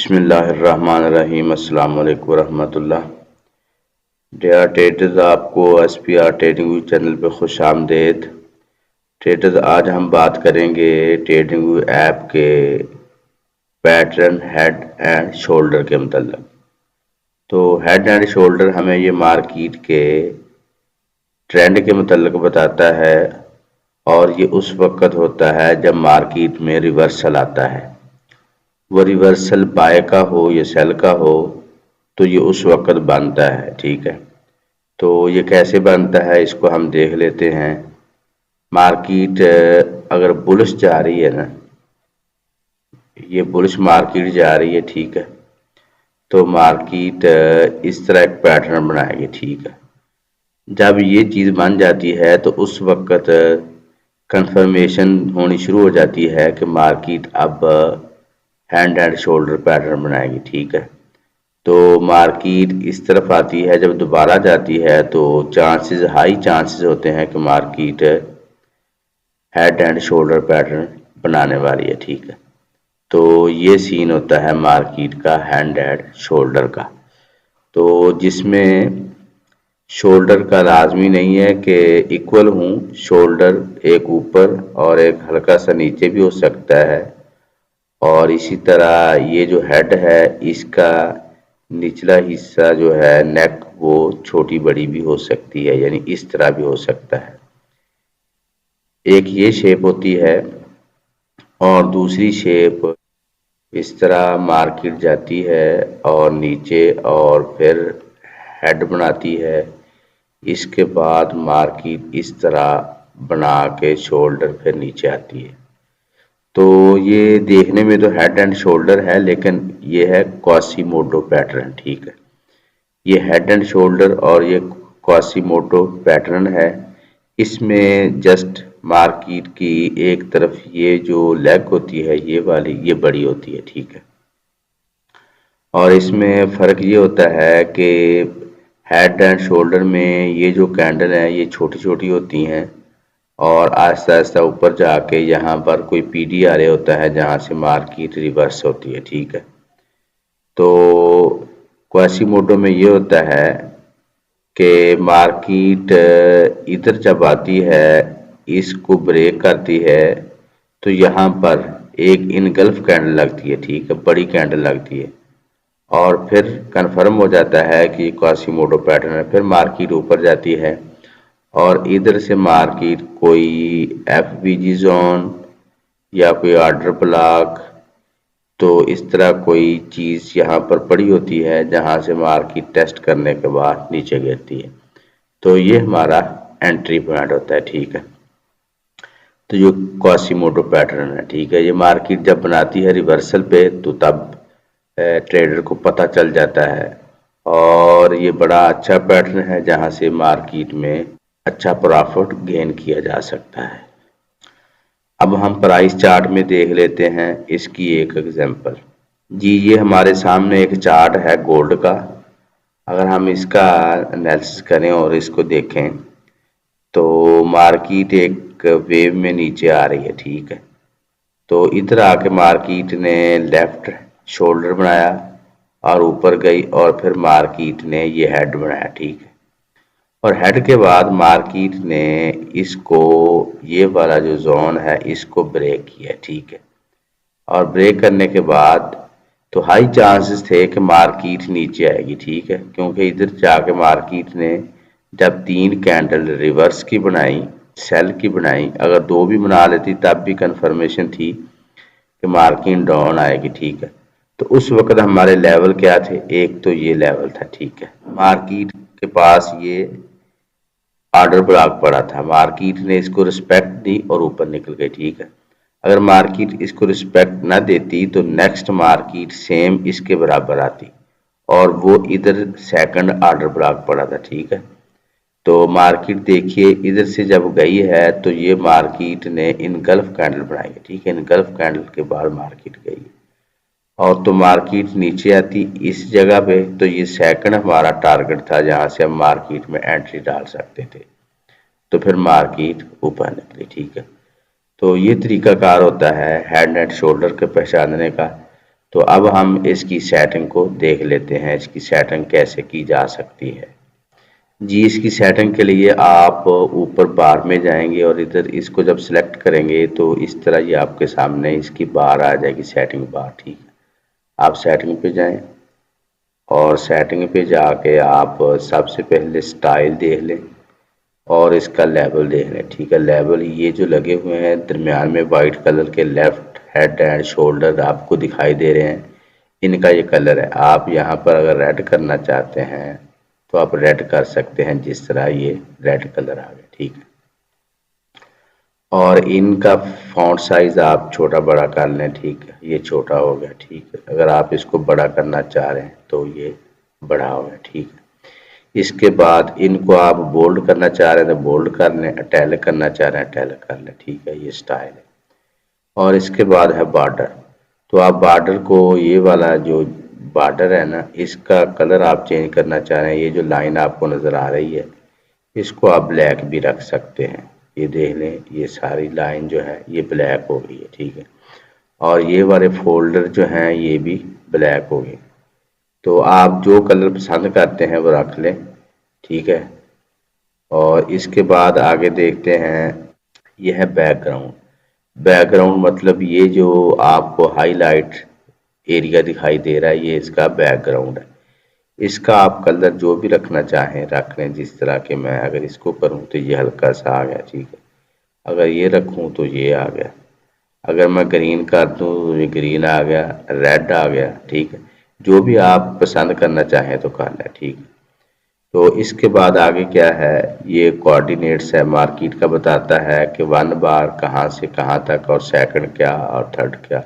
बिस्मिल्लाहिर्रहमानिर्रहीम। अस्सलाम वालेकुम रहमतुल्लाह। डियर ट्रेडर्स, आपको SPR ट्रेडिंग व्यू चैनल पे खुश आमदेद। ट्रेडर्स, आज हम बात करेंगे ट्रेडिंग व्यू ऐप के पैटर्न हेड एंड शोल्डर के मतलब। तो हेड एंड शोल्डर हमें ये मार्केट के ट्रेंड के मतलब बताता है और ये उस वक्त होता है जब मार्केट में रिवर्सल आता है। वो रिवर्सल बाय का हो या सेल का हो तो ये उस वक्त बनता है। ठीक है, तो ये कैसे बनता है इसको हम देख लेते हैं। मार्केट अगर बुलिश जा रही है ना, ये बुलिश मार्केट जा रही है, ठीक है, तो मार्केट इस तरह एक पैटर्न बनाएगी। ठीक है, जब ये चीज़ बन जाती है तो उस वक्त कंफर्मेशन होनी शुरू हो जाती है कि मार्केट अब हैंड एंड शोल्डर पैटर्न बनाएगी। ठीक है, तो मार्केट इस तरफ आती है, जब दोबारा जाती है तो हाई चांसेस होते हैं कि market head and shoulder pattern बनाने वाली है। ठीक है, तो ये सीन होता है मार्केट का हैंड एंड शोल्डर का, तो जिसमें शोल्डर का लाजमी नहीं है कि इक्वल हूँ। शोल्डर एक ऊपर और एक हल्का सा नीचे भी हो सकता है, और इसी तरह ये जो हेड है इसका निचला हिस्सा जो है नेक, वो छोटी बड़ी भी हो सकती है, यानी इस तरह भी हो सकता है। एक ये शेप होती है और दूसरी शेप इस तरह मार्केट जाती है और नीचे और फिर हेड बनाती है। इसके बाद मार्केट इस तरह बना के शोल्डर फिर नीचे आती है। तो ये देखने में तो हेड एंड शोल्डर है, लेकिन ये है क्वासीमोडो पैटर्न। ठीक है, ये हेड एंड शोल्डर और ये क्वासीमोडो पैटर्न है। इसमें जस्ट मार्केट की एक तरफ ये जो लेग होती है ये वाली, ये बड़ी होती है। ठीक है, और इसमें फ़र्क ये होता है कि हेड एंड शोल्डर में ये जो कैंडल है ये छोटी छोटी होती हैं और आहिस्ता आहिस्ता ऊपर जाके यहाँ पर कोई PDRA होता है जहाँ से मार्केट रिवर्स होती है। ठीक है, तो क्वासीमोडो में ये होता है कि मार्केट इधर जब आती है, इसको ब्रेक करती है, तो यहाँ पर एक इनगल्फ कैंडल लगती है। ठीक है, बड़ी कैंडल लगती है और फिर कंफर्म हो जाता है कि क्वासीमोडो पैटर्न है। फिर मार्केट ऊपर जाती है और इधर से मार्केट कोई FBG जोन या कोई ऑर्डर ब्लॉक, तो इस तरह कोई चीज़ यहाँ पर पड़ी होती है जहाँ से मार्केट टेस्ट करने के बाद नीचे गिरती है। तो ये हमारा एंट्री पॉइंट होता है। ठीक है, तो जो क्वासीमोडो पैटर्न है, ठीक है, ये मार्केट जब बनाती है रिवर्सल पे तो तब ट्रेडर को पता चल जाता है, और ये बड़ा अच्छा पैटर्न है जहाँ से मार्केट में अच्छा प्रॉफिट गेन किया जा सकता है। अब हम प्राइस चार्ट में देख लेते हैं इसकी एक एग्जांपल। जी, ये हमारे सामने एक चार्ट है गोल्ड का। अगर हम इसका एनालिसिस करें और इसको देखें तो मार्केट एक वेव में नीचे आ रही है। ठीक है, तो इधर आके मार्केट ने लेफ्ट शोल्डर बनाया और ऊपर गई और फिर मार्केट ने ये हेड बनाया। ठीक है, और हेड के बाद मार्केट ने इसको, ये वाला जो जोन है, इसको ब्रेक किया। ठीक है, और ब्रेक करने के बाद तो हाई चांसेस थे कि मार्केट नीचे आएगी। ठीक है, क्योंकि इधर जाके मार्केट ने जब 3 कैंडल रिवर्स की बनाई, सेल की बनाई, अगर 2 भी बना लेती तब भी कंफर्मेशन थी कि मार्केट डाउन आएगी। ठीक है, तो उस वक्त हमारे लेवल क्या थे, एक तो ये लेवल था। ठीक है, मार्केट के पास ये ऑर्डर ब्लॉक पड़ा था, मार्केट ने इसको रिस्पेक्ट दी और ऊपर निकल गई। ठीक है, अगर मार्केट इसको रिस्पेक्ट ना देती तो नेक्स्ट मार्केट सेम इसके बराबर आती, और वो इधर सेकंड ऑर्डर ब्लॉक पड़ा था। ठीक है, तो मार्केट देखिए इधर से जब गई है तो ये मार्केट ने इनगल्फ कैंडल बनाई है। ठीक है, इनगल्फ कैंडल के बाद मार्केट गई और तो मार्केट नीचे आती इस जगह पे, तो ये सेकंड हमारा टारगेट था जहां से हम मार्केट में एंट्री डाल सकते थे, तो फिर मार्केट ऊपर निकली। ठीक है, तो ये तरीकाकार होता है हैंड एंड शोल्डर के पहचानने का। तो अब हम इसकी सेटिंग को देख लेते हैं, इसकी सेटिंग कैसे की जा सकती है। जी, इसकी सेटिंग के लिए आप ऊपर बार में जाएंगे और इधर इसको जब सिलेक्ट करेंगे तो इस तरह ये आपके सामने इसकी बार आ जाएगी, सेटिंग बार। ठीक है, आप सेटिंग पे जाएं और सेटिंग पे जाके आप सबसे पहले स्टाइल देख लें और इसका लेवल देख लें। ठीक है, लेवल ये जो लगे हुए हैं दरमियान में वाइट कलर के, लेफ्ट हेड एंड शोल्डर आपको दिखाई दे रहे हैं, इनका ये कलर है। आप यहाँ पर अगर रेड करना चाहते हैं तो आप रेड कर सकते हैं, जिस तरह ये रेड कलर आ गया। ठीक है, और इनका फॉन्ट साइज आप छोटा बड़ा कर लें। ठीक है, ये छोटा हो गया। ठीक है, अगर आप इसको बड़ा करना चाह रहे हैं तो ये बड़ा हो गया। ठीक है, इसके बाद इनको आप बोल्ड करना चाह रहे हैं तो बोल्ड कर लें, इटैलिक करना चाह रहे हैं इटैलिक कर लें। ठीक है, ये स्टाइल है। और इसके बाद है बॉर्डर। तो आप बॉर्डर को, ये वाला जो बॉर्डर है ना, इसका कलर आप चेंज करना चाह रहे हैं, ये जो लाइन आपको नज़र आ रही है इसको आप ब्लैक भी रख सकते हैं। ये देख लें, ये सारी लाइन जो है ये ब्लैक हो गई है। ठीक है, और ये वाले फोल्डर जो हैं ये भी ब्लैक हो गए। तो आप जो कलर पसंद करते हैं वो रख लें। ठीक है, और इसके बाद आगे देखते हैं, ये है बैकग्राउंड। बैकग्राउंड मतलब ये जो आपको हाईलाइट एरिया दिखाई दे रहा है ये इसका बैकग्राउंड है। इसका आप कलर जो भी रखना चाहें रख लें, जिस तरह के मैं अगर इसको करूं तो ये हल्का सा आ गया। ठीक है, अगर ये रखूं तो ये आ गया, अगर मैं ग्रीन कर दूं तो ये ग्रीन आ गया, रेड आ गया। ठीक है, जो भी आप पसंद करना चाहें तो कर लें। ठीक है, तो इसके बाद आगे क्या है, ये कोऑर्डिनेट्स है, मार्केट का बताता है कि 1 बार कहाँ से कहाँ तक और सेकंड क्या और थर्ड क्या,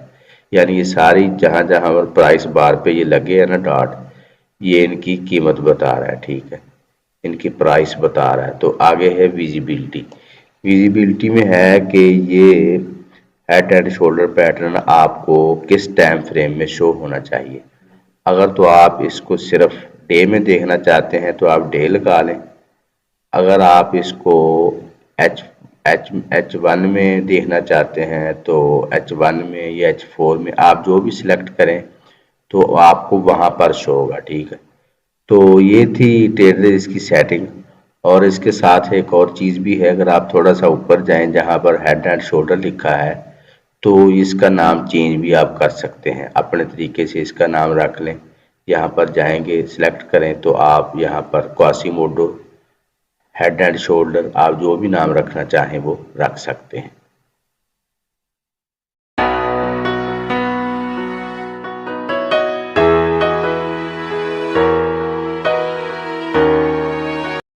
यानी ये सारी जहाँ जहाँ पर प्राइस बार पे ये लगे हैं ना डॉट, ये इनकी कीमत बता रहा है। ठीक है, इनकी प्राइस बता रहा है। तो आगे है विजिबिलिटी। विजिबिलिटी में है कि ये हेड एंड शोल्डर पैटर्न आपको किस टाइम फ्रेम में शो होना चाहिए। अगर तो आप इसको सिर्फ डे में देखना चाहते हैं तो आप डे लगा लें। अगर आप इसको एच H1 में देखना चाहते हैं तो H1 में या H4 में आप जो भी सिलेक्ट करें तो आपको वहाँ पर शो होगा। ठीक है, तो ये थी टेलर की सेटिंग। और इसके साथ एक और चीज़ भी है, अगर आप थोड़ा सा ऊपर जाएं जहाँ पर हेड एंड शोल्डर लिखा है तो इसका नाम चेंज भी आप कर सकते हैं, अपने तरीके से इसका नाम रख लें। यहाँ पर जाएंगे, सिलेक्ट करें तो आप यहाँ पर क्वासीमोडो हेड एंड शोल्डर आप जो भी नाम रखना चाहें वो रख सकते हैं।